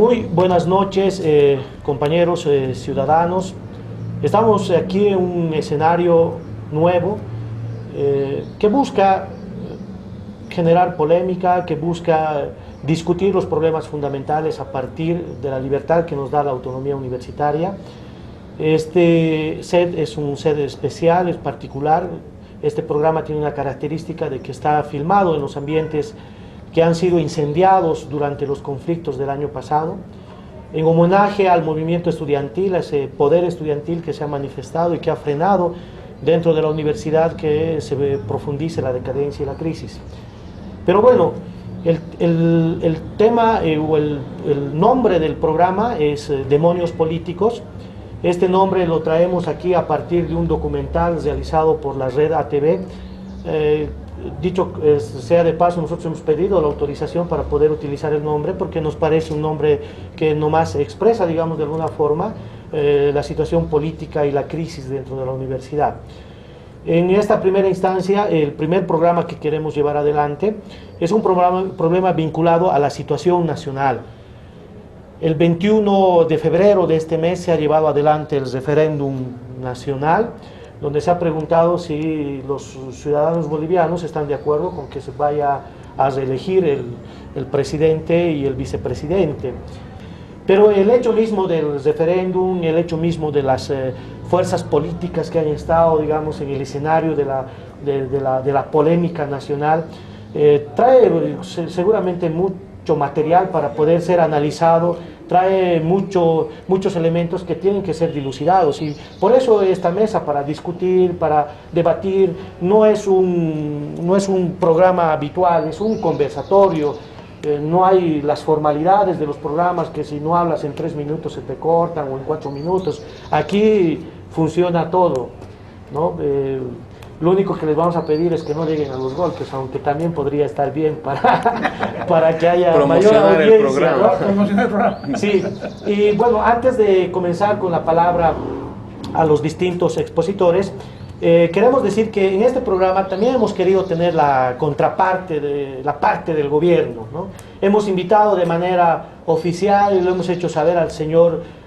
Muy buenas noches, compañeros ciudadanos. Estamos aquí en un escenario nuevo que busca generar polémica, que busca discutir los problemas fundamentales a partir de la libertad que nos da la autonomía universitaria. Este set es un set especial, es particular. Este programa tiene una característica de que está filmado en los ambientes que han sido incendiados durante los conflictos del año pasado, en homenaje al movimiento estudiantil, a ese poder estudiantil que se ha manifestado y que ha frenado dentro de la universidad que se profundice la decadencia y la crisis. Pero bueno, el tema o el nombre del programa es Demonios Políticos. Este nombre lo traemos aquí a partir de un documental realizado por la red ATV. Dicho sea de paso, nosotros hemos pedido la autorización para poder utilizar el nombre porque nos parece un nombre que nomás expresa, digamos, de alguna forma la situación política y la crisis dentro de la universidad. En esta primera instancia, el primer programa que queremos llevar adelante es un problema vinculado a la situación nacional. El 21 de febrero de este mes se ha llevado adelante el referéndum nacional, donde se ha preguntado si los ciudadanos bolivianos están de acuerdo con que se vaya a reelegir el presidente y el vicepresidente. Pero el hecho mismo del referéndum, el hecho mismo de las fuerzas políticas que han estado, digamos, en el escenario de la polémica nacional, trae seguramente mucho material para poder ser analizado, trae muchos elementos que tienen que ser dilucidados, y por eso esta mesa, para discutir, para debatir, no es un programa habitual, es un conversatorio. No hay las formalidades de los programas que si no hablas en 3 minutos se te cortan, o en 4 minutos. Aquí funciona todo, ¿no? Lo único que les vamos a pedir es que no lleguen a los golpes, aunque también podría estar bien para que haya mayor audiencia, el programa, ¿no? Promocionar el programa. Sí, y bueno, antes de comenzar con la palabra a los distintos expositores, queremos decir que en este programa también hemos querido tener la contraparte, la parte del gobierno, ¿no? Hemos invitado de manera oficial y lo hemos hecho saber al señor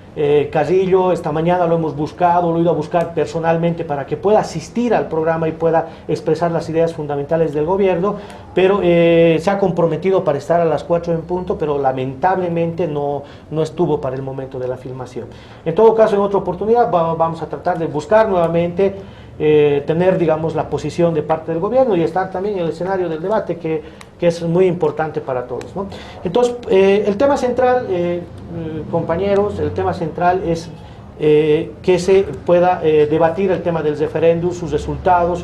Carrillo. Esta mañana lo hemos buscado, lo he ido a buscar personalmente para que pueda asistir al programa y pueda expresar las ideas fundamentales del gobierno, pero se ha comprometido para estar a las 4 en punto, pero lamentablemente no estuvo para el momento de la filmación. En todo caso, en otra oportunidad vamos a tratar de buscar nuevamente tener, digamos, la posición de parte del gobierno y estar también en el escenario del debate que es muy importante para todos, ¿no? Entonces, el tema central, compañeros, el tema central es que se pueda debatir el tema del referéndum, sus resultados,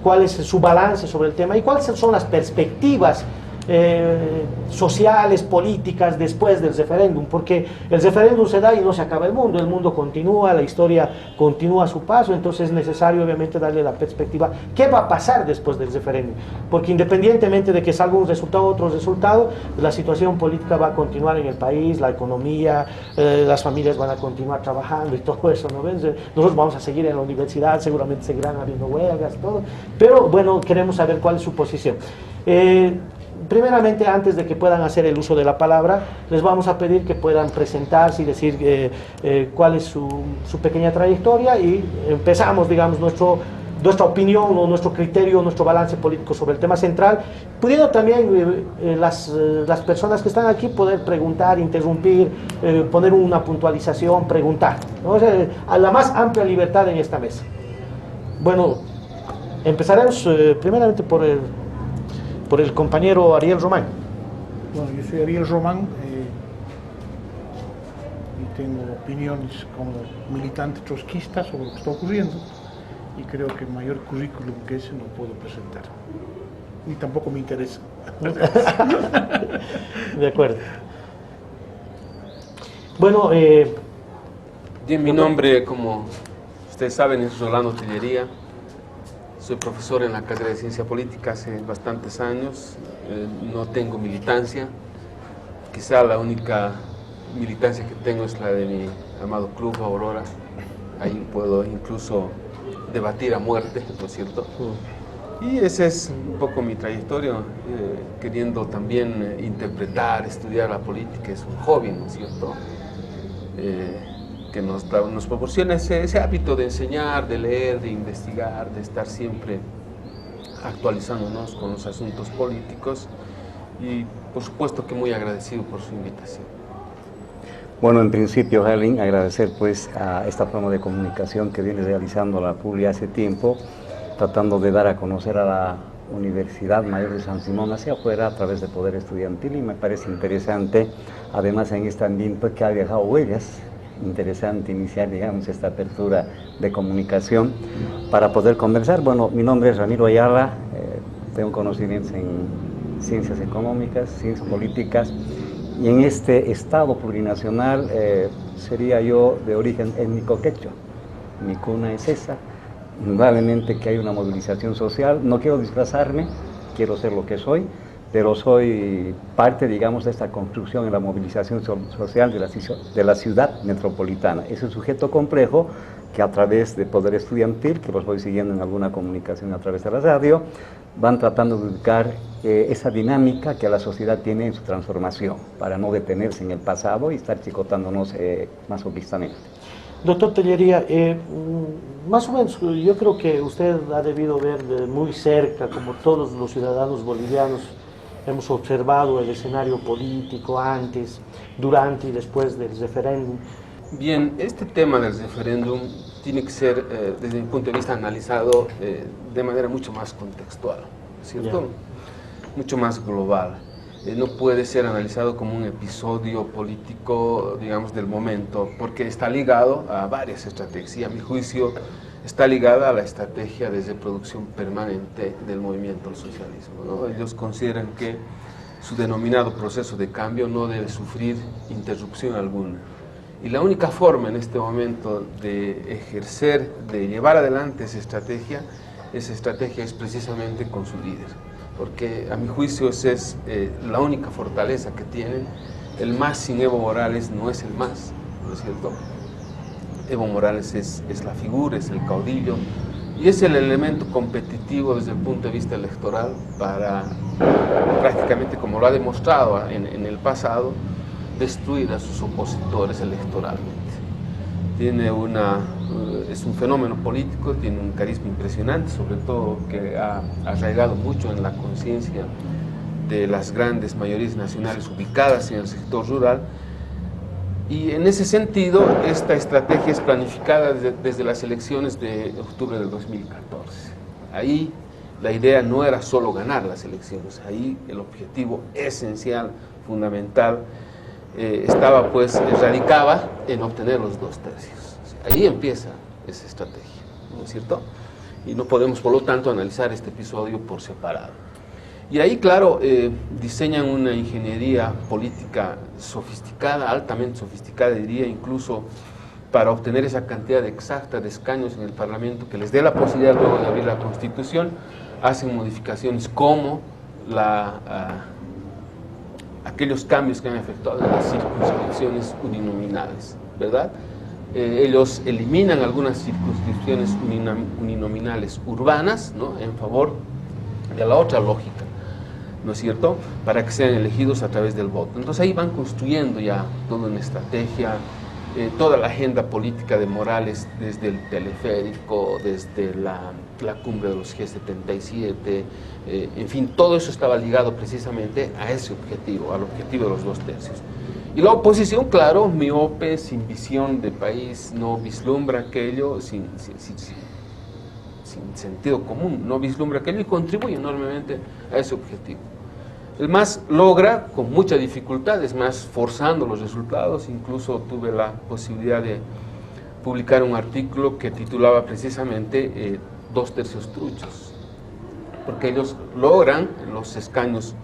cuál es su balance sobre el tema y cuáles son las perspectivas sociales, políticas después del referéndum, porque el referéndum se da y no se acaba el mundo continúa, la historia continúa a su paso, entonces es necesario obviamente darle la perspectiva, ¿qué va a pasar después del referéndum? Porque independientemente de que salga un resultado u otro resultado, la situación política va a continuar en el país, la economía, las familias van a continuar trabajando y todo eso, ¿no ven? Nosotros vamos a seguir en la universidad, seguramente seguirán habiendo huelgas, todo, pero bueno, queremos saber cuál es su posición. Primeramente, antes de que puedan hacer el uso de la palabra, les vamos a pedir que puedan presentarse y decir cuál es su pequeña trayectoria, y empezamos, digamos, nuestra opinión o nuestro criterio, nuestro balance político sobre el tema central, pudiendo también las personas que están aquí poder preguntar, interrumpir, poner una puntualización, preguntar, ¿no? O sea, a la más amplia libertad en esta mesa. Bueno, empezaremos primeramente por el compañero Ariel Román. Bueno, yo soy Ariel Román y tengo opiniones como militante trotskista sobre lo que está ocurriendo, y creo que mayor currículum que ese no puedo presentar, ni tampoco me interesa. De acuerdo. Bueno, bien, mi nombre, como ustedes saben, es Rolando Tellería. Soy profesor en la carrera de Ciencia Política hace bastantes años. No tengo militancia. Quizá la única militancia que tengo es la de mi amado Club Aurora. Ahí puedo incluso debatir a muerte, ¿no es cierto? Y esa es un poco mi trayectoria, queriendo también interpretar, estudiar la política. Es un hobby, ¿no es cierto? Que nos proporciona ese hábito de enseñar, de leer, de investigar, de estar siempre actualizándonos con los asuntos políticos, y por supuesto que muy agradecido por su invitación. Bueno, en principio, Helen, agradecer pues a esta forma de comunicación que viene realizando la PULI hace tiempo, tratando de dar a conocer a la Universidad Mayor de San Simón hacia afuera a través de Poder Estudiantil, y me parece interesante, además en este ambiente que ha dejado huellas, interesante iniciar, digamos, esta apertura de comunicación para poder conversar. Bueno, mi nombre es Ramiro Ayala, tengo conocimientos en ciencias económicas, ciencias políticas, y en este estado plurinacional sería yo de origen étnico quechua. Mi cuna es esa. Indudablemente que hay una movilización social. No quiero disfrazarme, quiero ser lo que soy, pero soy parte, digamos, de esta construcción en la movilización social de la ciudad metropolitana. Es un sujeto complejo que a través de Poder Estudiantil, que los voy siguiendo en alguna comunicación a través de la radio, van tratando de ubicar esa dinámica que la sociedad tiene en su transformación, para no detenerse en el pasado y estar chicotándonos masoquistamente. Doctor Tellería, más o menos yo creo que usted ha debido ver de muy cerca, como todos los ciudadanos bolivianos, hemos observado el escenario político antes, durante y después del referéndum. Bien, este tema del referéndum tiene que ser, desde mi punto de vista, analizado de manera mucho más contextual, ¿cierto? Yeah. Mucho más global. No puede ser analizado como un episodio político, digamos, del momento, porque está ligado a varias estrategias, y a mi juicio está ligada a la estrategia de reproducción permanente del movimiento al socialismo, ¿no? Ellos consideran que su denominado proceso de cambio no debe sufrir interrupción alguna. Y la única forma en este momento de ejercer, de llevar adelante esa estrategia es precisamente con su líder. Porque a mi juicio esa es la única fortaleza que tienen. El más sin Evo Morales no es el más, ¿no es cierto? Evo Morales es la figura, es el caudillo, y es el elemento competitivo desde el punto de vista electoral para, prácticamente como lo ha demostrado en el pasado, destruir a sus opositores electoralmente. Es un fenómeno político, tiene un carisma impresionante, sobre todo que ha arraigado mucho en la conciencia de las grandes mayorías nacionales ubicadas en el sector rural, y en ese sentido esta estrategia es planificada desde las elecciones de octubre del 2014. Ahí la idea no era solo ganar las elecciones, ahí el objetivo esencial, fundamental, radicaba en obtener los 2 tercios. Ahí empieza esa estrategia, ¿no es cierto? Y no podemos, por lo tanto, analizar este episodio por separado. Y ahí, claro, diseñan una ingeniería política sofisticada, altamente sofisticada, diría, incluso para obtener esa cantidad exacta de escaños en el Parlamento que les dé la posibilidad luego de abrir la Constitución. Hacen modificaciones como aquellos cambios que han efectuado en las circunscripciones uninominales, ¿verdad? Ellos eliminan algunas circunscripciones uninominales urbanas, ¿no?, en favor de la otra lógica, ¿no es cierto?, para que sean elegidos a través del voto. Entonces ahí van construyendo ya toda una estrategia, toda la agenda política de Morales, desde el teleférico, desde la cumbre de los G77, en fin, todo eso estaba ligado precisamente a ese objetivo, al objetivo de los 2 tercios. Y la oposición, claro, miope, sin visión de país, no vislumbra aquello, sin sentido común, no vislumbra aquello y contribuye enormemente a ese objetivo. El MAS logra, con mucha dificultad, es más, forzando los resultados. Incluso tuve la posibilidad de publicar un artículo que titulaba precisamente 2 tercios truchos, porque ellos logran los escaños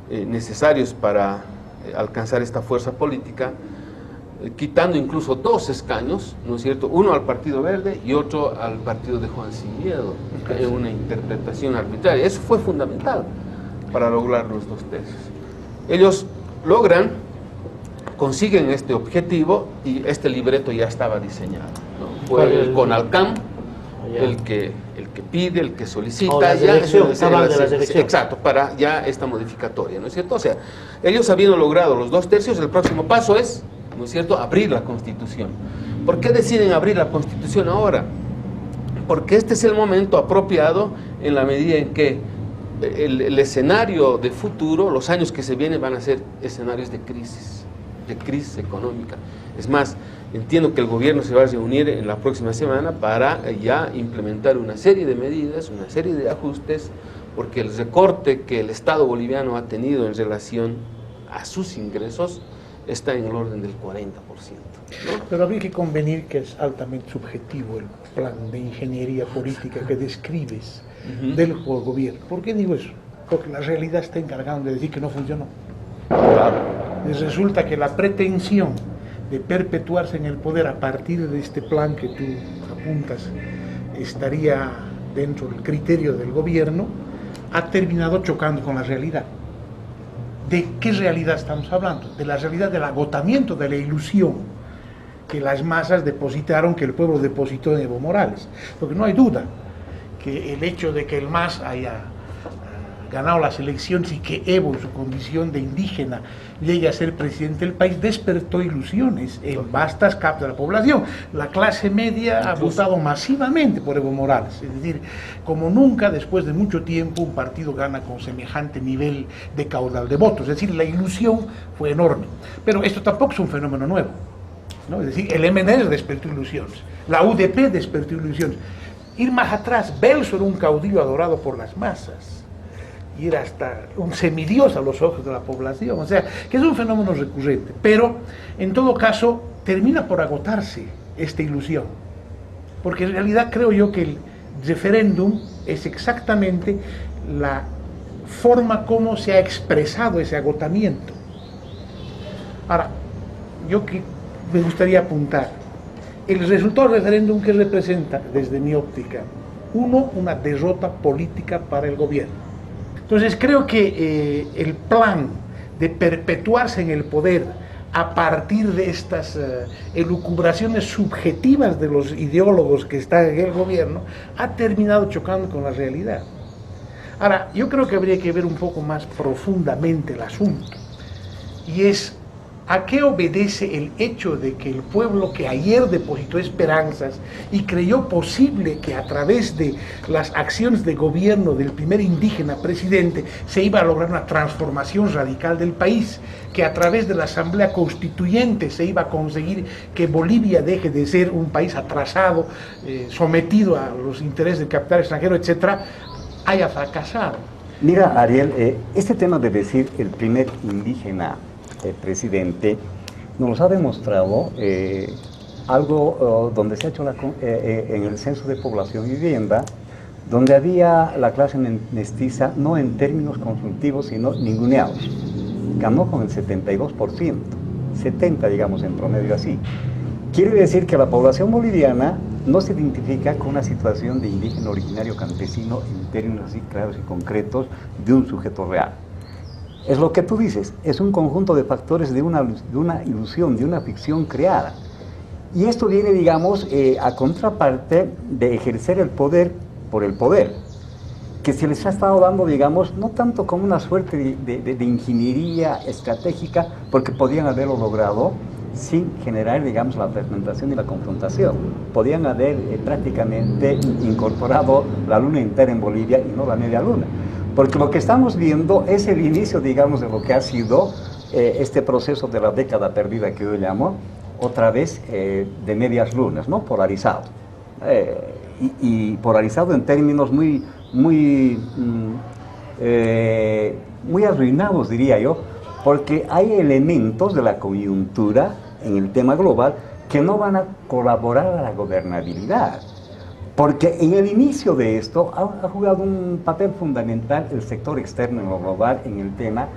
necesarios para alcanzar esta fuerza política, quitando incluso 2 escaños, ¿no es cierto?, uno al Partido Verde y otro al Partido de Juan Sin Miedo, en una interpretación arbitraria. Eso fue fundamental para lograr los 2 tercios. Ellos consiguen este objetivo, y este libreto ya estaba diseñado, ¿no? Fue el CONALCAM ya. el que pide, el que solicita. O las ya elecciones, hablan de las elecciones. Exacto, para ya esta modificatoria, ¿no es cierto? O sea, ellos habiendo logrado los 2/3, el próximo paso es, ¿no es cierto?, abrir la Constitución. ¿Por qué deciden abrir la Constitución ahora? Porque este es el momento apropiado en la medida en que el escenario de futuro, los años que se vienen van a ser escenarios de crisis económica. Es más, entiendo que el gobierno se va a reunir en la próxima semana para ya implementar una serie de medidas, una serie de ajustes, porque el recorte que el Estado boliviano ha tenido en relación a sus ingresos está en el orden del 40%. ¿no? Pero habría que convenir que es altamente subjetivo el plan de ingeniería política que describes del gobierno. ¿Por qué digo eso? Porque la realidad está encargada de decir que no funcionó. Y resulta que la pretensión de perpetuarse en el poder a partir de este plan que tú apuntas estaría dentro del criterio del gobierno, ha terminado chocando con la realidad. ¿De qué realidad estamos hablando? De la realidad del agotamiento de la ilusión que las masas depositaron, que el pueblo depositó en Evo Morales. Porque no hay duda que el hecho de que el MAS haya ganado las elecciones y que Evo, en su condición de indígena, llegue a ser presidente del país, despertó ilusiones en vastas capas de la población. La clase media ha votado masivamente por Evo Morales, es decir, como nunca después de mucho tiempo un partido gana con semejante nivel de caudal de votos, es decir, la ilusión fue enorme. Pero esto tampoco es un fenómeno nuevo, ¿no? Es decir, el MNR despertó ilusiones, la UDP despertó ilusiones. Ir más atrás, Belso era un caudillo adorado por las masas, y era hasta un semidios a los ojos de la población, o sea, que es un fenómeno recurrente, pero en todo caso termina por agotarse esta ilusión, porque en realidad creo yo que el referéndum es exactamente la forma como se ha expresado ese agotamiento. Ahora, yo que me gustaría apuntar, el resultado del referéndum que representa, desde mi óptica, uno, una derrota política para el gobierno. Entonces creo que el plan de perpetuarse en el poder a partir de estas elucubraciones subjetivas de los ideólogos que están en el gobierno ha terminado chocando con la realidad. Ahora, yo creo que habría que ver un poco más profundamente el asunto, y es ¿a qué obedece el hecho de que el pueblo que ayer depositó esperanzas y creyó posible que a través de las acciones de gobierno del primer indígena presidente se iba a lograr una transformación radical del país, que a través de la Asamblea Constituyente se iba a conseguir que Bolivia deje de ser un país atrasado, sometido a los intereses del capital extranjero, etcétera, haya fracasado? Mira, Ariel, este tema de decir el primer indígena presidente nos ha demostrado algo donde se ha hecho en el censo de población y vivienda, donde había la clase mestiza no en términos consultivos sino ninguneados. Ganó con el 72%, 70% digamos en promedio así. Quiere decir que la población boliviana no se identifica con una situación de indígena originario campesino en términos así claros y concretos de un sujeto real. Es lo que tú dices, es un conjunto de factores de una ilusión, de una ficción creada. Y esto viene, digamos, a contraparte de ejercer el poder por el poder, que se les ha estado dando, digamos, no tanto como una suerte de ingeniería estratégica, porque podían haberlo logrado sin generar, digamos, la fragmentación y la confrontación. Podían haber prácticamente incorporado la luna entera en Bolivia y no la media luna. Porque lo que estamos viendo es el inicio, digamos, de lo que ha sido este proceso de la década perdida que yo llamo, otra vez de medias lunas, ¿no? Polarizado. Y polarizado en términos muy arruinados, diría yo, porque hay elementos de la coyuntura en el tema global que no van a colaborar a la gobernabilidad. Porque en el inicio de esto ha jugado un papel fundamental el sector externo en lo global en el tema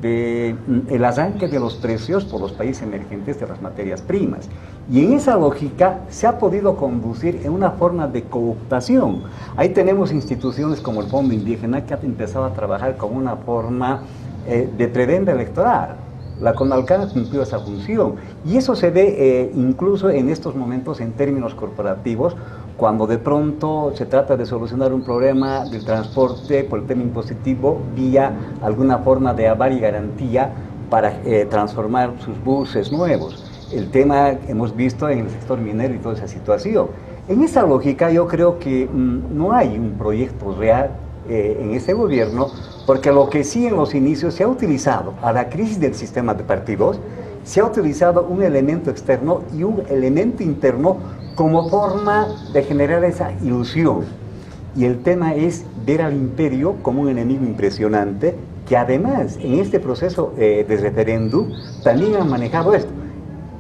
del arranque de los precios por los países emergentes de las materias primas. Y en esa lógica se ha podido conducir en una forma de cooptación. Ahí tenemos instituciones como el Fondo Indígena que ha empezado a trabajar como una forma de prebenda electoral. La CONALCAN cumplió esa función y eso se ve incluso en estos momentos en términos corporativos, cuando de pronto se trata de solucionar un problema del transporte por el tema impositivo vía alguna forma de aval y garantía para transformar sus buses nuevos. El tema hemos visto en el sector minero y toda esa situación. En esa lógica yo creo que no hay un proyecto real en este gobierno, porque lo que sí en los inicios se ha utilizado a la crisis del sistema de partidos, se ha utilizado un elemento externo y un elemento interno como forma de generar esa ilusión. Y el tema es ver al imperio como un enemigo impresionante, que además en este proceso de referéndum también han manejado esto.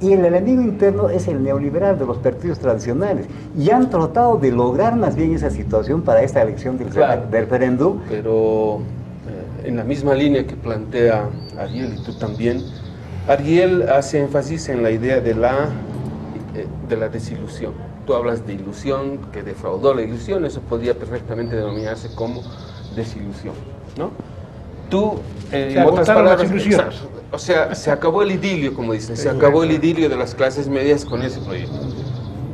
Y el enemigo interno es el neoliberal de los partidos tradicionales. Y han tratado de lograr más bien esa situación para esta elección del referéndum. Pero en la misma línea que plantea Ariel y tú también, Ariel hace énfasis en la idea de la desilusión. Tú hablas de ilusión, que defraudó la ilusión, eso podría perfectamente denominarse como desilusión, ¿no? Tú, en otras palabras, o sea, se acabó el idilio, como dicen, se acabó el idilio de las clases medias con ese proyecto.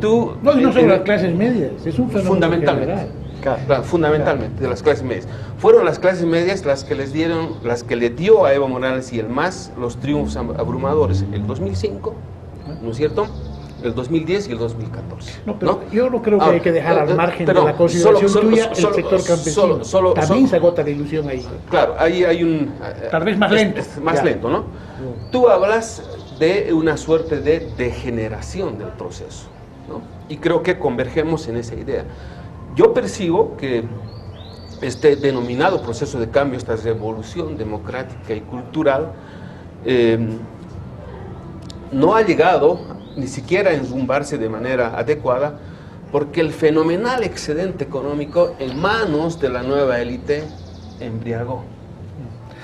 Tú, no son las clases medias, es un fenómeno fundamentalmente, general. Claro, fundamentalmente de las clases medias. Fueron las clases medias las que le dio a Evo Morales y el MAS los triunfos abrumadores, el 2005, ¿no es cierto?, el 2010 y el 2014. Pero yo no creo que hay que dejar al margen de la consideración tuya el sector campesino. También se agota la ilusión ahí. Claro, ahí hay un... Tal vez más lento. Más lento, ¿no? Tú hablas de una suerte de degeneración del proceso, ¿no? Y creo que convergemos en esa idea. Yo percibo que este denominado proceso de cambio, esta revolución democrática y cultural, no ha llegado ni siquiera a enrumbarse de manera adecuada, porque el fenomenal excedente económico en manos de la nueva élite embriagó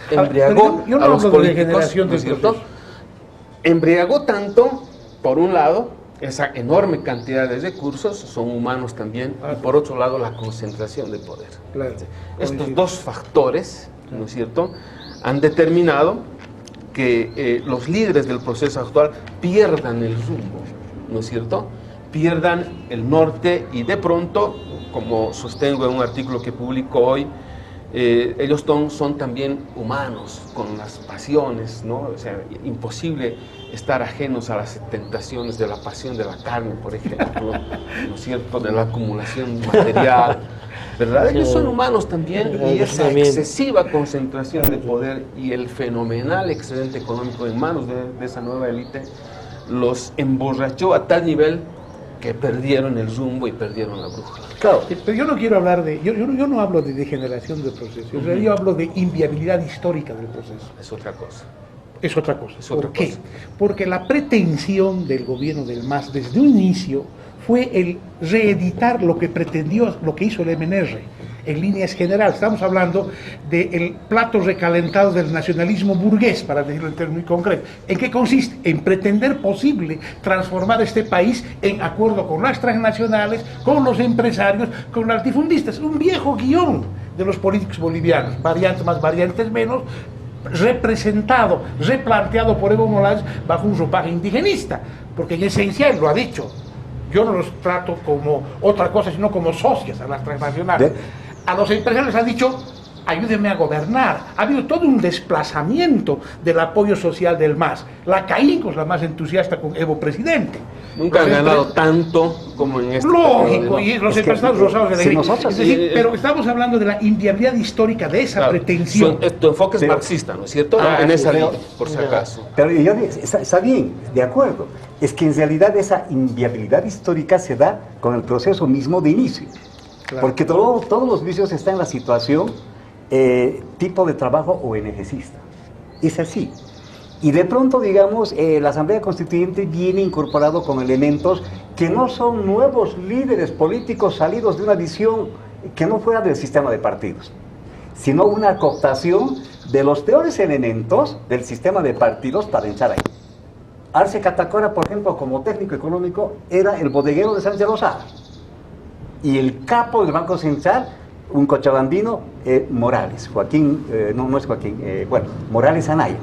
yo no a los hablo políticos, de degeneración ¿no es del cierto? proceso. Embriagó tanto, por un lado, esa enorme cantidad de recursos, son humanos también, y por otro lado, la concentración de poder. Claro. Estos dos factores, ¿no es cierto?, han determinado que los líderes del proceso actual pierdan el rumbo, ¿no es cierto?, pierdan el norte y de pronto, como sostengo en un artículo que publico hoy, ellos son también humanos, con las pasiones, ¿no? O sea, imposible estar ajenos a las tentaciones de la pasión de la carne, por ejemplo, ¿no es cierto?, de la acumulación material, ¿verdad? Ellos son humanos también, y esa excesiva concentración de poder y el fenomenal excedente económico en manos de esa nueva élite los emborrachó a tal nivel que perdieron el rumbo y perdieron la brújula. Claro, pero yo no quiero hablar de, yo no hablo de degeneración del proceso, en realidad yo hablo de inviabilidad histórica del proceso. Es otra cosa. Es otra cosa. ¿Por qué? Porque la pretensión del gobierno del MAS desde un inicio fue el reeditar lo que pretendió, lo que hizo el MNR, en líneas generales. Estamos hablando del plato recalentado del nacionalismo burgués, para decirlo en términos muy concretos. ¿En qué consiste? En pretender posible transformar este país en acuerdo con las transnacionales, con los empresarios, con los latifundistas. Un viejo guión de los políticos bolivianos, variantes más, variantes menos, representado, replanteado por Evo Morales bajo un ropaje indigenista, porque en esencia él lo ha dicho. Yo no los trato como otra cosa, sino como socias a las transnacionales. A los empresarios les ha dicho, ayúdenme a gobernar. Ha habido todo un desplazamiento del apoyo social del MAS. La CAINCO es la más entusiasta con Evo presidente. Nunca han ganado tanto como en este. Lógico, y los empresarios lo saben de nosotros, es decir, pero estamos hablando de la inviabilidad histórica de esa pretensión. Tu enfoque es marxista, ¿no es cierto? En esa línea, por si acaso. Pero yo está bien, de acuerdo. Es que en realidad esa inviabilidad histórica se da con el proceso mismo de inicio. Claro. Porque todos los vicios están en la situación tipo de trabajo ONGcista. Es así. Y de pronto, digamos, la Asamblea Constituyente viene incorporado con elementos que no son nuevos líderes políticos salidos de una visión que no fuera del sistema de partidos, sino una cooptación de los peores elementos del sistema de partidos para entrar ahí. Arce Catacora, por ejemplo, como técnico económico, era el bodeguero de Sánchez Lozada. Y el capo del Banco Central, un cochabambino, Morales, Morales Anaya.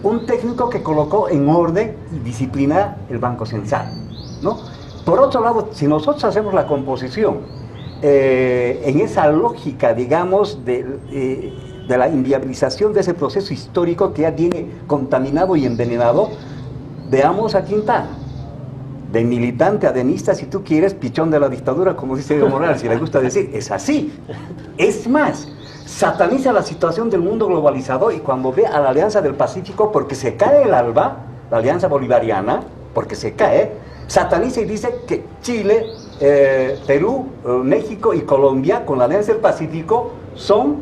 Un técnico que colocó en orden y disciplina el Banco Central, ¿no? Por otro lado, si nosotros hacemos la composición en esa lógica, digamos, de la inviabilización de ese proceso histórico que ya viene contaminado y envenenado, veamos a Quintana, de militante, adenista, si tú quieres, pichón de la dictadura, como dice Evo Morales, si le gusta decir, es así. Es más, sataniza la situación del mundo globalizado, y cuando ve a la Alianza del Pacífico, porque se cae el ALBA, la Alianza Bolivariana, porque se cae, sataniza y dice que Chile, Perú, México y Colombia, con la Alianza del Pacífico, son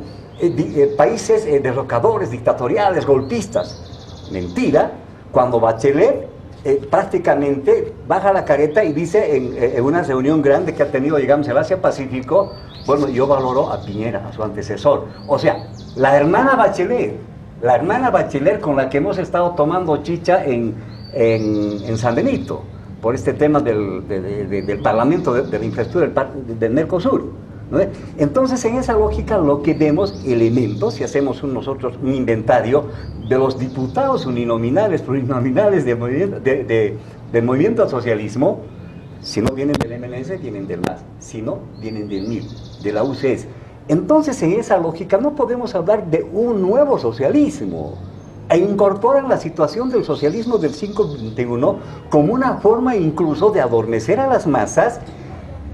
países derrocadores, dictatoriales, golpistas. Mentira, cuando Bachelet prácticamente baja la careta y dice en una reunión grande que ha tenido, digamos, el Asia-Pacífico, bueno, yo valoro a Piñera, a su antecesor. O sea, la hermana Bachelet con la que hemos estado tomando chicha en San Benito, por este tema del Parlamento, de la infraestructura del Mercosur, ¿no? Entonces, en esa lógica, lo que vemos, elementos, si hacemos nosotros un inventario de los diputados uninominales, plurinominales del movimiento al socialismo, si no vienen del MLS, vienen del MAS, si no, vienen del MIR, de la UCS. Entonces, en esa lógica, no podemos hablar de un nuevo socialismo, e incorporan la situación del socialismo del siglo XXI como una forma incluso de adormecer a las masas,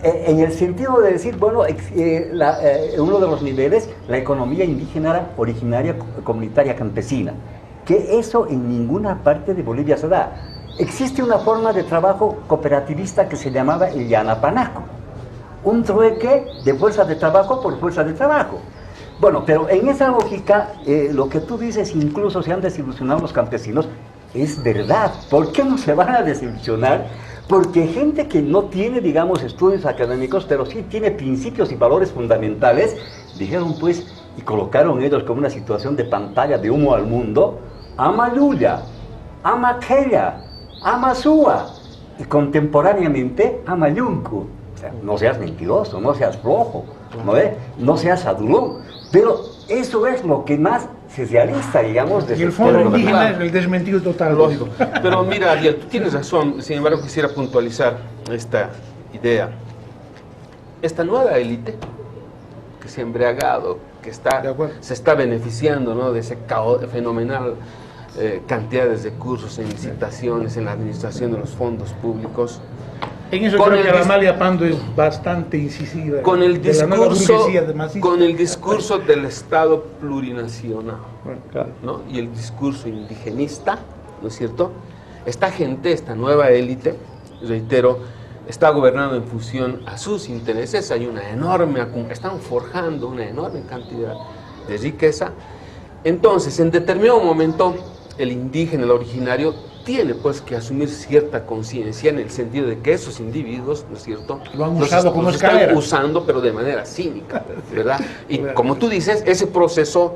en el sentido de decir, bueno, uno de los niveles, la economía indígena originaria comunitaria campesina, que eso en ninguna parte de Bolivia se da. Existe una forma de trabajo cooperativista que se llamaba el Yanapanaco, un trueque de fuerza de trabajo por fuerza de trabajo. Bueno, pero en esa lógica, lo que tú dices, incluso se han desilusionado los campesinos, es verdad. ¿Por qué no se van a desilusionar? Porque gente que no tiene, digamos, estudios académicos, pero sí tiene principios y valores fundamentales, dijeron pues, y colocaron ellos como una situación de pantalla de humo al mundo, ama Luya, ama aquella, ama Súa, y contemporáneamente ama Yuncu. O sea, no seas mentiroso, no seas flojo, no seas adulón. Pero eso es lo que más se realiza, digamos, y el fondo indígena es el desmentido total. Lógico. Pero mira, Ariel, tú tienes razón. Sin embargo, quisiera puntualizar esta idea. Esta nueva élite que se ha embriagado, que se está beneficiando, ¿no?, de ese fenomenal cantidad de recursos en licitaciones, en la administración de los fondos públicos. En eso creo que Amalia Pando es bastante incisiva. Con el discurso del Estado plurinacional, bueno, claro, ¿no?, y el discurso indigenista, ¿no es cierto? Esta gente, esta nueva élite, reitero, está gobernando en función a sus intereses. Hay están forjando una enorme cantidad de riqueza. Entonces, en determinado momento, el indígena, el originario, tiene pues que asumir cierta conciencia, en el sentido de que esos individuos, ¿no es cierto?, lo han usado como escalera. Están usando, pero de manera cínica, ¿verdad? Y como tú dices, ese proceso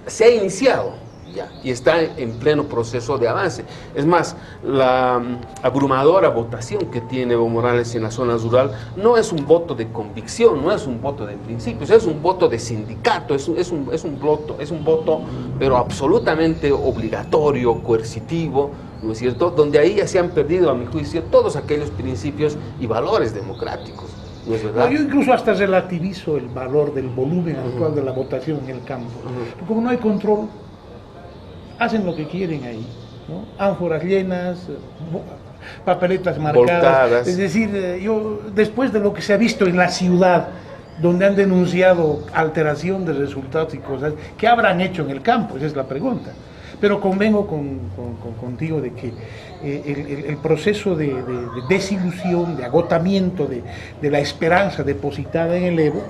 se ha iniciado ya, y está en pleno proceso de avance. Es más, la abrumadora votación que tiene Evo Morales en la zona rural no es un voto de convicción, no es un voto de principios, es un voto de sindicato, es un voto, pero absolutamente obligatorio, coercitivo, ¿no es cierto?, donde ahí ya se han perdido, a mi juicio, todos aquellos principios y valores democráticos. ¿No es verdad? Yo incluso hasta relativizo el valor del volumen actual de la votación en el campo. Como no hay control, hacen lo que quieren ahí, ¿no? Ánforas llenas, papeletas marcadas. Voltadas. Es decir, yo, después de lo que se ha visto en la ciudad, donde han denunciado alteración de resultados y cosas, ¿qué habrán hecho en el campo? Esa es la pregunta. Pero convengo contigo de que el proceso de desilusión, de agotamiento de la esperanza depositada en el Evo,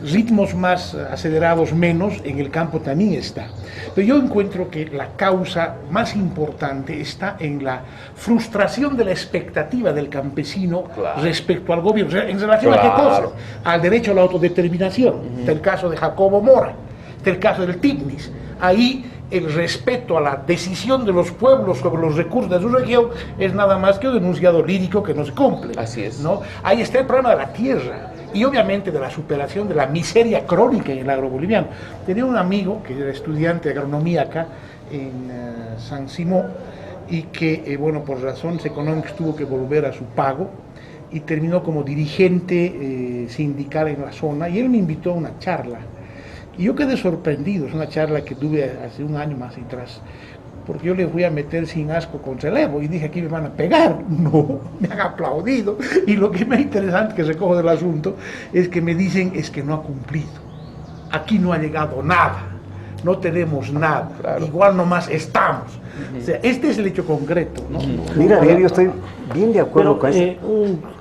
ritmos más acelerados menos, en el campo también está. Pero yo encuentro que la causa más importante está en la frustración de la expectativa del campesino, claro, respecto al gobierno. ¿En relación, claro, a qué cosa? Al derecho a la autodeterminación. Está el caso de Jacobo Mora, está el caso del TICNIS. Ahí el respeto a la decisión de los pueblos sobre los recursos de su región es nada más que un enunciado lírico que no se cumple. Así es. ¿No? Ahí está el problema de la tierra y obviamente de la superación de la miseria crónica en el agroboliviano. Tenía un amigo que era estudiante de agronomía acá en San Simón y que, bueno, por razones económicas tuvo que volver a su pago y terminó como dirigente sindical en la zona, y él me invitó a una charla. Y yo quedé sorprendido, es una charla que tuve hace un año más atrás, porque yo le fui a meter sin asco con Celevo y dije, aquí me van a pegar. No, me han aplaudido. Y lo que me interesante que recojo del asunto es que me dicen es que no ha cumplido. Aquí no ha llegado nada, no tenemos nada, claro. Igual nomás estamos. O sea, este es el hecho concreto, ¿no? Mira, yo estoy bien de acuerdo con eso.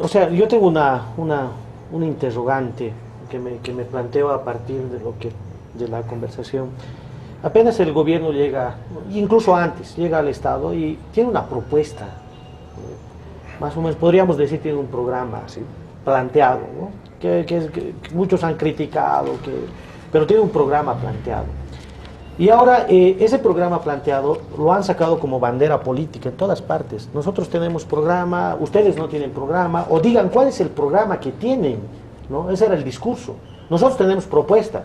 O sea, yo tengo una interrogante que me planteo a partir de la conversación. Apenas el gobierno llega, incluso antes, llega al Estado y tiene una propuesta, más o menos podríamos decir tiene un programa planteado, ¿no? que muchos han criticado, pero tiene un programa planteado. Y ahora ese programa planteado lo han sacado como bandera política en todas partes. Nosotros tenemos programa, ustedes no tienen programa, o digan cuál es el programa que tienen, ¿no? Ese era el discurso. Nosotros tenemos propuesta,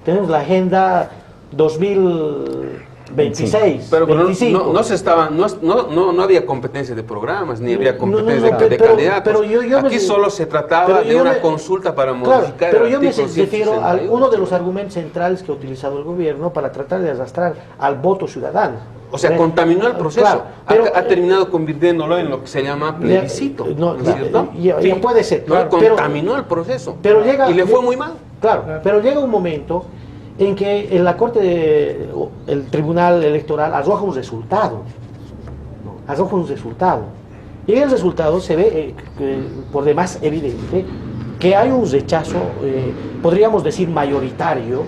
tenemos la agenda 2026, pero 25. No había competencia de programas, ni había competencia de candidatos. Pero aquí solo se trataba de una consulta para modificar pero yo me artículo refiero a 168. uno de los argumentos centrales que ha utilizado el gobierno para tratar de arrastrar al voto ciudadano. O sea, contaminó el proceso, claro, pero, ha terminado convirtiéndolo en lo que se llama plebiscito. ¿no es cierto? Ya puede ser. No, contaminó el proceso y le fue muy mal. Claro, pero llega un momento en que en la Corte, el Tribunal Electoral arroja un resultado, ¿no? Arroja un resultado. Y en el resultado se ve, por demás evidente, que hay un rechazo, podríamos decir mayoritario,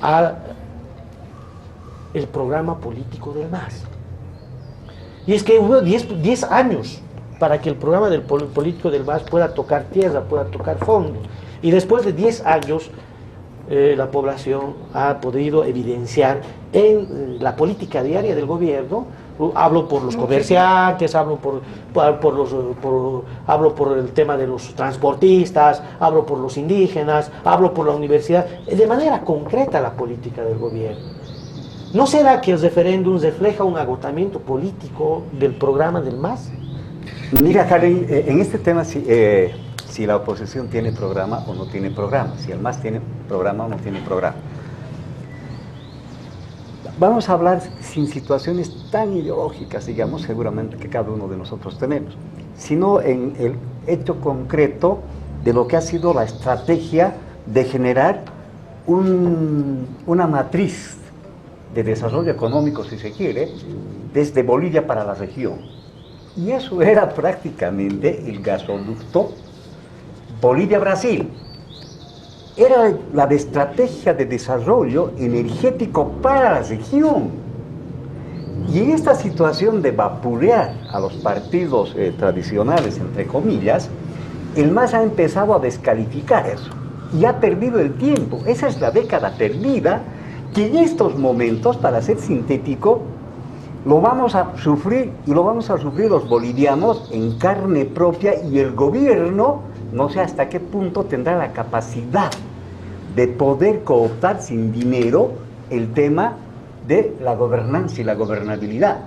al programa político del MAS. Y es que hubo 10 años para que el programa del político del MAS pueda tocar tierra, pueda tocar fondo. Y después de 10 años, la población ha podido evidenciar en la política diaria del gobierno, hablo por los comerciantes, hablo por el tema de los transportistas, hablo por los indígenas, hablo por la universidad, de manera concreta la política del gobierno. ¿No será que el referéndum refleja un agotamiento político del programa del MAS? Mira, Karen, en este tema si la oposición tiene programa o no tiene programa, si el MAS tiene programa o no tiene programa. Vamos a hablar sin situaciones tan ideológicas, digamos, seguramente que cada uno de nosotros tenemos, sino en el hecho concreto de lo que ha sido la estrategia de generar una matriz de desarrollo económico, si se quiere, desde Bolivia para la región. Y eso era prácticamente el gasoducto Bolivia-Brasil. Era la de estrategia de desarrollo energético para la región. Y en esta situación de vapulear a los partidos tradicionales, entre comillas, el MAS ha empezado a descalificar eso. Y ha perdido el tiempo. Esa es la década perdida que en estos momentos, para ser sintético, lo vamos a sufrir, y lo vamos a sufrir los bolivianos en carne propia, y el gobierno no sé hasta qué punto tendrá la capacidad de poder cooptar sin dinero el tema de la gobernanza y la gobernabilidad.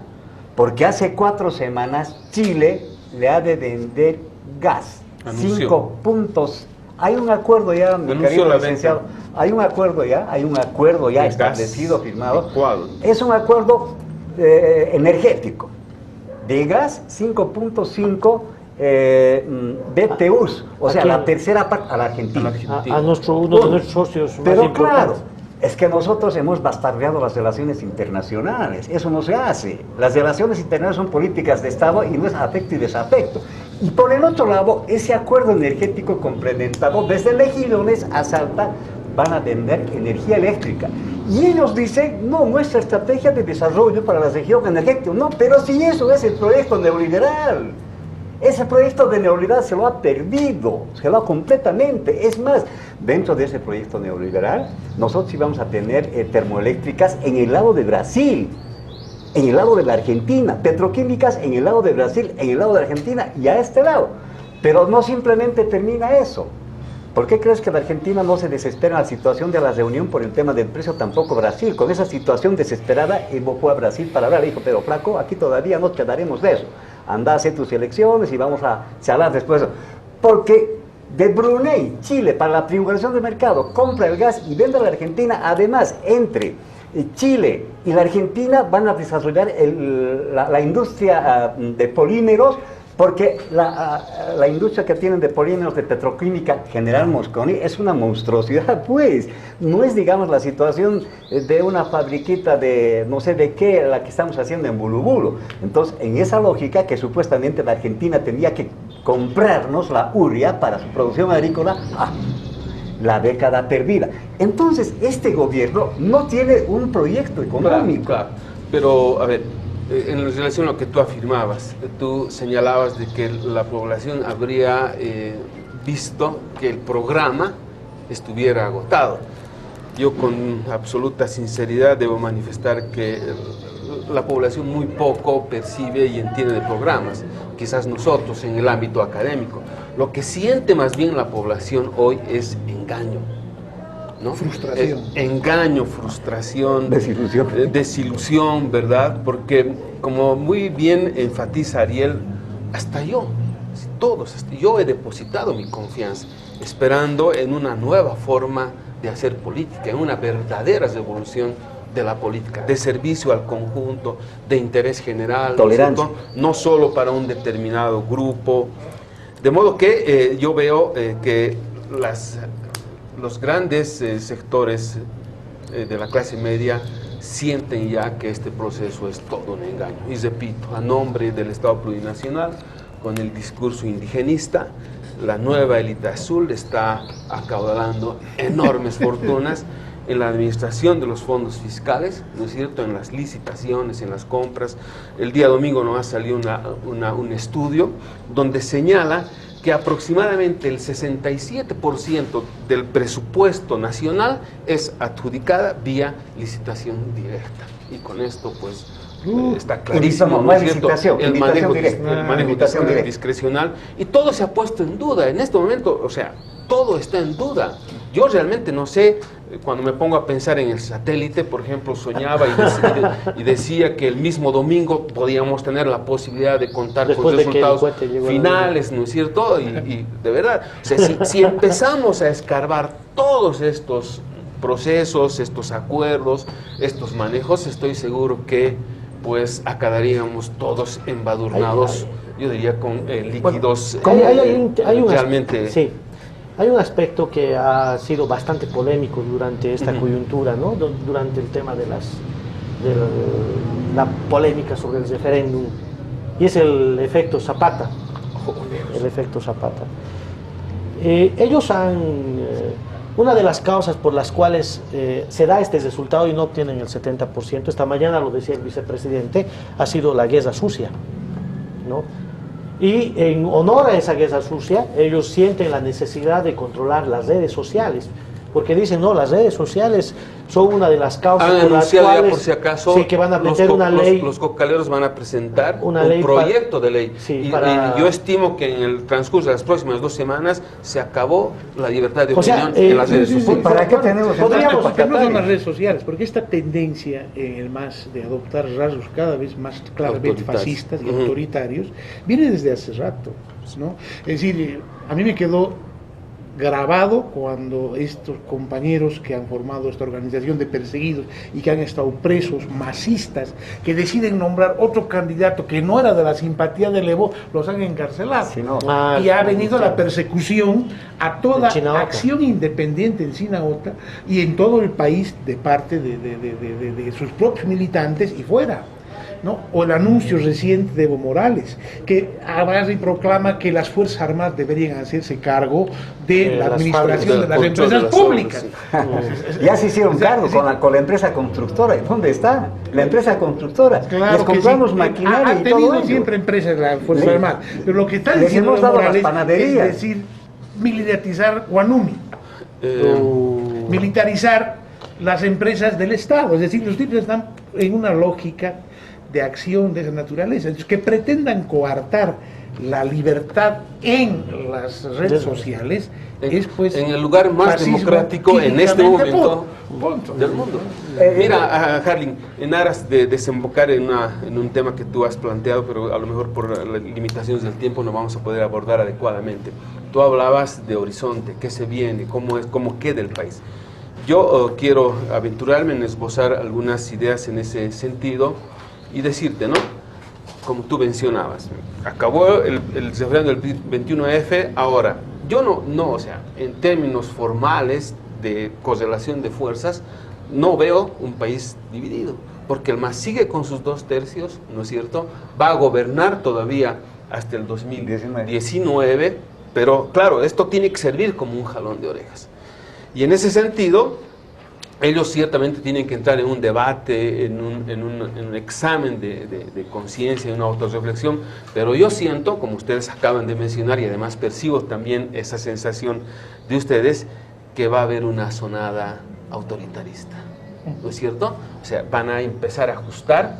Porque hace 4 semanas Chile le ha de vender gas. Anunció. 5 puntos. Hay un acuerdo ya, mi querido licenciado. Hay un acuerdo ya establecido, firmado. Licuado. Es un acuerdo energético. De gas, 5.5 BTUs, o sea, la tercera parte a la Argentina. A uno de nuestros socios Pero más importantes. claro, es que nosotros hemos bastardeado las relaciones internacionales, eso no se hace. Las relaciones internacionales son políticas de Estado y no es afecto y desafecto. Y por el otro lado, ese acuerdo energético complementado, desde Mejillones a Salta, van a vender energía eléctrica. Y ellos dicen, no, nuestra estrategia de desarrollo para la región energética, no, pero si eso es el proyecto neoliberal. Ese proyecto de neoliberal se lo ha perdido, se lo ha completamente. Es más, dentro de ese proyecto neoliberal, nosotros íbamos a tener termoeléctricas en el lado de Brasil, en el lado de la Argentina, petroquímicas en el lado de Brasil, en el lado de Argentina y a este lado. Pero no simplemente termina eso. ¿Por qué crees que la Argentina no se desespera en la situación de la reunión por el tema del precio? Tampoco Brasil. Con esa situación desesperada evocó a Brasil para hablar. Le dijo, pero flaco, aquí todavía no te daremos de eso. anda a hacer tus elecciones y vamos a charlar después. Porque de Brunei, Chile, para la triangulación del mercado, compra el gas y vende a la Argentina. Además, entre Chile y la Argentina van a desarrollar la industria de polímeros, porque la industria que tienen de polímeros de petroquímica General Mosconi es una monstruosidad, pues. No es, digamos, la situación de una fabriquita de no sé de qué, la que estamos haciendo en Bulubulu. Entonces, en esa lógica que supuestamente la Argentina tendría que comprarnos la urea para su producción agrícola, la década perdida. Entonces, este gobierno no tiene un proyecto económico. Claro. Pero, a ver, en relación a lo que tú afirmabas, tú señalabas de que la población habría visto que el programa estuviera agotado. Yo con absoluta sinceridad debo manifestar que la población muy poco percibe y entiende de programas, quizás nosotros en el ámbito académico. Lo que siente más bien la población hoy es engaño, ¿no? Frustración. Engaño, frustración, Desilusión, ¿verdad? Porque como muy bien enfatiza Ariel, hasta yo, yo he depositado mi confianza, esperando en una nueva forma de hacer política, en una verdadera revolución de la política, de servicio al conjunto, de interés general, tolerancia, no solo para un determinado grupo. De modo que yo veo que los grandes sectores de la clase media sienten ya que este proceso es todo un engaño. Y repito, a nombre del Estado plurinacional, con el discurso indigenista, la nueva élite azul está acaudalando enormes fortunas en la administración de los fondos fiscales, ¿no es cierto?, en las licitaciones, en las compras. El día domingo nos ha salido un estudio donde señala que aproximadamente el 67% del presupuesto nacional es adjudicada vía licitación directa. Y con esto, pues, está clarísimo, ¿no es cierto?, el manejo discrecional. Y todo se ha puesto en duda. En este momento, o sea, todo está en duda. Yo realmente no sé, cuando me pongo a pensar en el satélite, por ejemplo, soñaba y decía que el mismo domingo podíamos tener la posibilidad de contar con resultados finales, ¿no es cierto? Y de verdad, o sea, si empezamos a escarbar todos estos procesos, estos acuerdos, estos manejos, estoy seguro que pues acabaríamos todos embadurnados, yo diría, con líquidos realmente... Sí. Hay un aspecto que ha sido bastante polémico durante esta coyuntura, ¿no? Durante el tema de la polémica sobre el referéndum, y es el efecto Zapata. El efecto Zapata. Ellos una de las causas por las cuales se da este resultado y no obtienen el 70%, esta mañana lo decía el vicepresidente, ha sido la guerra sucia, ¿no? Y en honor a esa guerra sucia, ellos sienten la necesidad de controlar las redes sociales, porque dicen, no, las redes sociales son una de las causas por las cuales, ya por si acaso, sí, que van a meter una ley. Los cocaleros van a presentar un ley proyecto de ley. Sí, y yo estimo que en el transcurso de las próximas 2 semanas se acabó la libertad de opinión en las redes sociales. ¿Para qué tenemos? Podríamos, que no son las redes sociales, porque esta tendencia de adoptar rasgos cada vez más claramente fascistas y autoritarios viene desde hace rato, ¿no? Es decir, a mí me quedó grabado cuando estos compañeros que han formado esta organización de perseguidos y que han estado presos, masistas, que deciden nombrar otro candidato que no era de la simpatía de Evo, los han encarcelado. Sí, no. Y ha venido la persecución a toda acción independiente en Chinaota y en todo el país de parte de sus propios militantes y fuera, ¿no? O el anuncio reciente de Evo Morales, que agarra y proclama que las Fuerzas Armadas deberían hacerse cargo de la administración de las empresas públicas. Ya se hicieron cargo con la empresa constructora. ¿Dónde está la empresa constructora? Claro, les compramos sí, maquinaria y todo. Ha tenido siempre empresas las Fuerzas Armadas, pero lo que está diciendo Evo Morales es decir, militarizar Guanumi, militarizar las empresas del Estado. Es decir, los tipos están en una lógica de acción de esa naturaleza. Entonces, que pretendan coartar la libertad en las redes sociales es pues en el lugar más fascismo democrático en este químicamente momento punto. del mundo. Mira, Harling, en aras de desembocar en un tema que tú has planteado, pero a lo mejor por las limitaciones del tiempo no vamos a poder abordar adecuadamente. Tú hablabas de horizonte, qué se viene, cómo queda el país. Yo quiero aventurarme en esbozar algunas ideas en ese sentido y decirte, ¿no? Como tú mencionabas, acabó el referéndum del 21F, ahora, yo o sea, en términos formales de correlación de fuerzas, no veo un país dividido, porque el MAS sigue con sus 2/3, ¿no es cierto? Va a gobernar todavía hasta el 2019, pero claro, esto tiene que servir como un jalón de orejas. Y en ese sentido, ellos ciertamente tienen que entrar en un debate, en un examen de conciencia, en una autorreflexión, pero yo siento, como ustedes acaban de mencionar, y además percibo también esa sensación de ustedes, que va a haber una sonada autoritarista, ¿no es cierto? O sea, van a empezar a ajustar,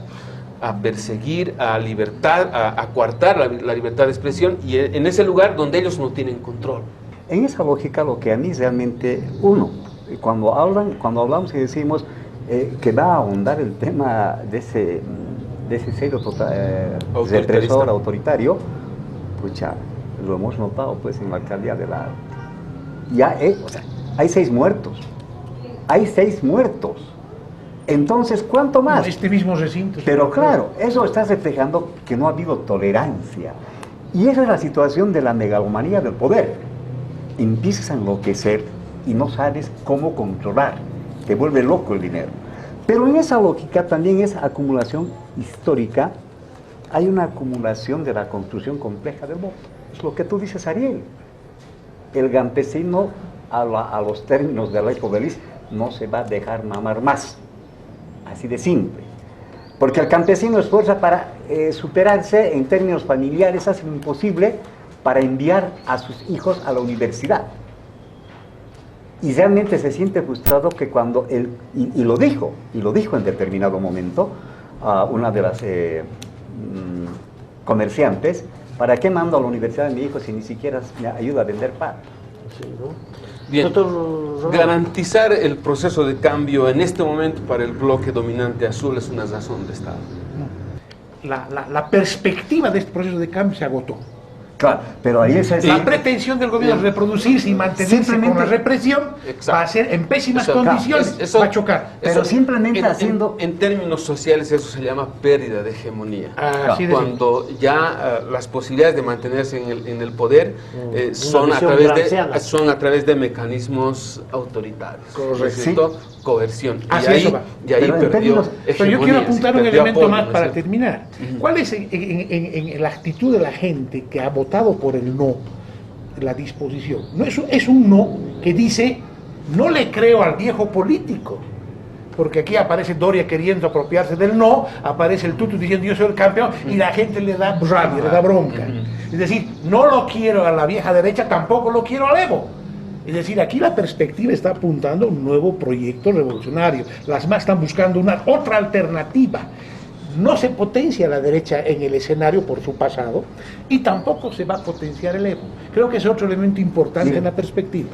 a perseguir, a coartar la libertad de expresión, y en ese lugar donde ellos no tienen control. En esa lógica, lo que a mí realmente, cuando hablamos y decimos que va a ahondar el tema de ese sello represor autoritario, pues ya lo hemos notado pues en la alcaldía de la... o sea, hay 6 muertos. Hay 6 muertos. Entonces, ¿cuánto más? Este mismo recinto. Pero claro, eso está reflejando que no ha habido tolerancia. Y esa es la situación de la megalomanía del poder. Empiezas a enloquecer y no sabes cómo controlar. Te vuelve loco el dinero. Pero en esa lógica también es acumulación histórica. Hay una acumulación de la construcción compleja del voto. Es lo que tú dices, Ariel. El campesino, a los términos de la Ecobelis, no se va a dejar mamar más. Así de simple. Porque el campesino esfuerza para superarse en términos familiares, hace lo imposible para enviar a sus hijos a la universidad. Y realmente se siente frustrado que cuando él, y lo dijo en determinado momento, a una de las comerciantes, ¿para qué mando a la universidad de mi hijo si ni siquiera me ayuda a vender pan? Sí, ¿no? Bien, garantizar el proceso de cambio en este momento para el bloque dominante azul es una razón de Estado. La perspectiva de este proceso de cambio se agotó. Claro, pero ahí esa es la pretensión del gobierno de reproducirse y mantenerse con la represión. Exacto. Va a ser en pésimas condiciones, va a chocar. Pero simplemente haciendo... En términos sociales eso se llama pérdida de hegemonía. Cuando ya las posibilidades de mantenerse en el poder son a través de mecanismos autoritarios. Correcto. Sí. Coerción. Y ahí perdió pero yo quiero apuntar un elemento más para terminar. ¿Cuál es en la actitud de la gente que ha votado por el no, la disposición? No, es un no que dice, no le creo al viejo político. Porque aquí aparece Doria queriendo apropiarse del no, aparece el Tutu diciendo yo soy el campeón, y la gente le da rabia, le da bronca. Es decir, no lo quiero a la vieja derecha, tampoco lo quiero al Evo. Es decir, aquí la perspectiva está apuntando a un nuevo proyecto revolucionario. Las más están buscando otra alternativa. No se potencia la derecha en el escenario por su pasado y tampoco se va a potenciar el Evo. Creo que es otro elemento importante en la perspectiva.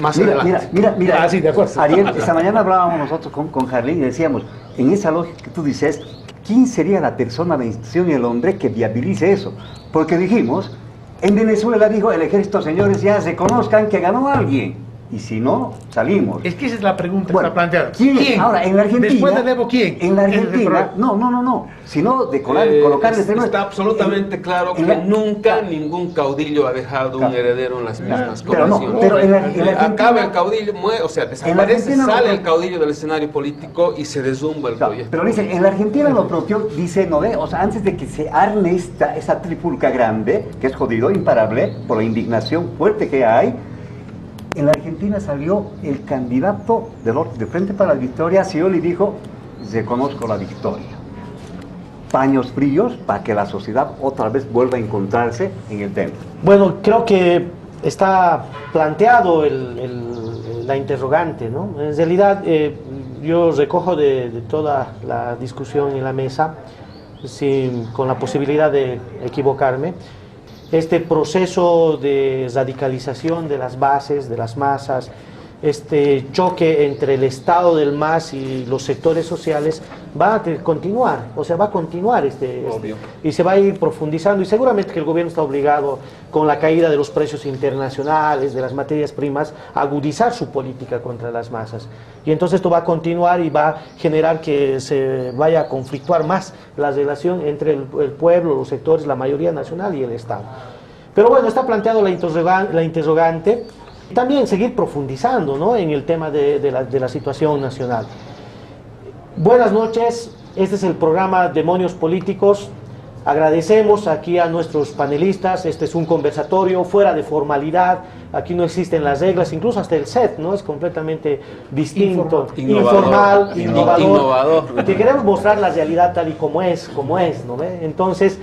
Mira, sí, de acuerdo. Ariel, esta mañana hablábamos nosotros con Harling y decíamos, en esa lógica que tú dices, ¿quién sería la persona, la institución y el hombre que viabilice eso? Porque dijimos, en Venezuela dijo el ejército, señores, ya reconozcan que ganó alguien. Y si no, salimos. Es que esa es la pregunta que está planteada. ¿Quién? Ahora, en la Argentina... Después del Evo, ¿quién? En la Argentina... No. Sino de colocarle... Está absolutamente claro que nunca ningún caudillo ha dejado un heredero en las mismas condiciones. Pero en la Argentina... Acaba el caudillo, desaparece, sale el caudillo del escenario político y se deslumbra el proyecto. Pero dice, en la Argentina lo propio, dice, antes de que se arme esta trifulca grande, que es jodido, imparable, por la indignación fuerte que hay, en la Argentina salió el candidato de Frente para la Victoria, Scioli, dijo, reconozco la victoria. Paños fríos para que la sociedad otra vez vuelva a encontrarse en el tema. Bueno, creo que está planteado la interrogante, ¿no? En realidad, yo recojo de toda la discusión en la mesa con la posibilidad de equivocarme, este proceso de radicalización de las bases, de las masas, este choque entre el Estado del MAS y los sectores sociales va a continuar, o sea, va a continuar y se va a ir profundizando, y seguramente que el gobierno está obligado, con la caída de los precios internacionales, de las materias primas, a agudizar su política contra las masas. Y entonces esto va a continuar y va a generar que se vaya a conflictuar más la relación entre el pueblo, los sectores, la mayoría nacional y el Estado. Pero bueno, está planteado la interrogante. También seguir profundizando, ¿no?, en el tema de la situación nacional. Buenas noches, este es el programa Demonios Políticos. Agradecemos aquí a nuestros panelistas. Este es un conversatorio fuera de formalidad, aquí no existen las reglas, incluso hasta el set, ¿no?, es completamente distinto, innovador. Que queremos mostrar la realidad tal y como es, ¿no ve? Entonces,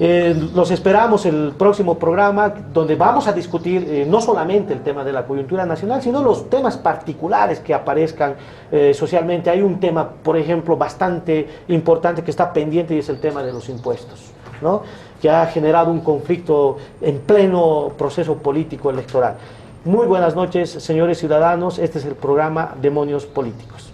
los esperamos el próximo programa, donde vamos a discutir no solamente el tema de la coyuntura nacional, sino los temas particulares que aparezcan socialmente. Hay un tema, por ejemplo, bastante importante que está pendiente, y es el tema de los impuestos, ¿no?, que ha generado un conflicto en pleno proceso político electoral. Muy buenas noches, señores ciudadanos. Este es el programa Demonios Políticos.